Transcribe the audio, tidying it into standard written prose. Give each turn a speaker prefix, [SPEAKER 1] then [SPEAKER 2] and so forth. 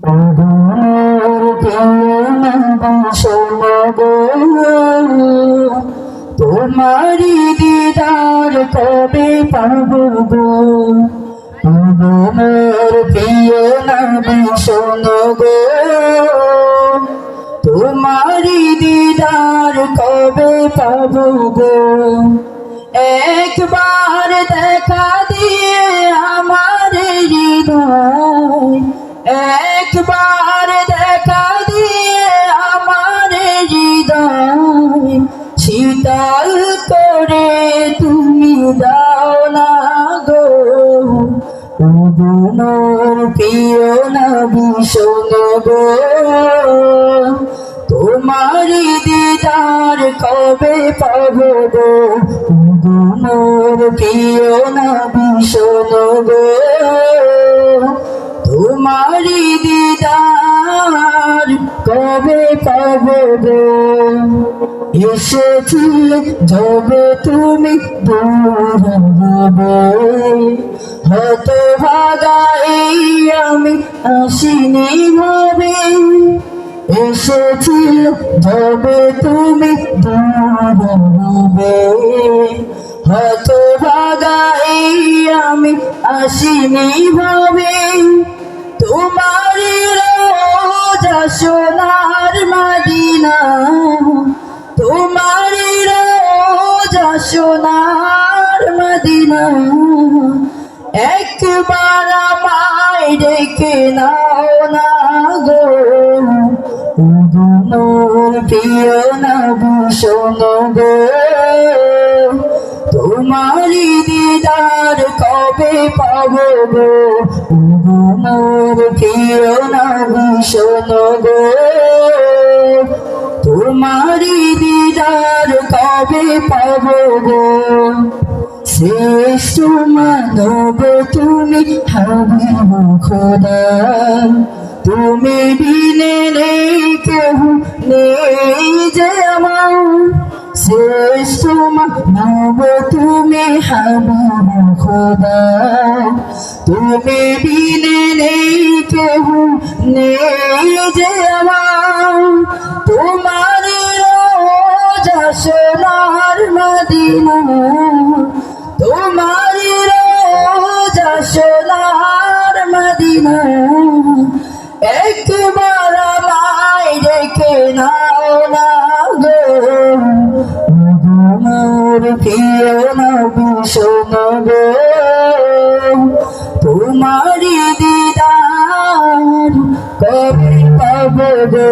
[SPEAKER 1] তোমার তোমারি দিদার কবে পাবো গো তোমার প্রিয় নবী শোনো গো তোমারি দিদার কবে পাবো গো একবার দেখা দিয়ে আমার হৃদয় একবার দেখা দিয়ে আমার হৃদয় শীতল করে তুমি দাও না গো তোমার প্রিয় নবী শোনো গো তোমারি দিদার কবে পাবো গো তোমার প্রিয় নবী শোনো গো তোমারি দিদার কবে পাবো গো এসেছিলে যবে তুমি দূর হবে হতভাগা এই আমি আসিনি ভাবে এসেছিল যবে তুমি দূর হবে হতভাগা এই আমি আসিনি ভাবে তোমারি রোজা সোনার মদিনা তোমারি রোজা সোনার মদিনা একবার আমায় ডেকে নাও না গো তোমার প্রিয় নবী শোনো গো তোমারি দিদার কবে পাবো গো তোমার প্রিয় নবী শোনো গো তোমারি দিদার কবে পাবো গো শ্রেষ্ঠ মানব তুমি হাবিব খোদা তুমি বিনে নেই কেহ নেই যে আমার শ্রেষ্ঠ মানব তুমি হাবিব খোদা তুমি বিনে নেই কেহ নেই যে আমার তোমার রোজা সোনার মদিনা তোমার রোজা সোনার মদিনা একবার আমায় ডেকে নাও না গো তোমার প্রিয় নবী শোনো গো তোমারি দিদার কবে পাবো গো।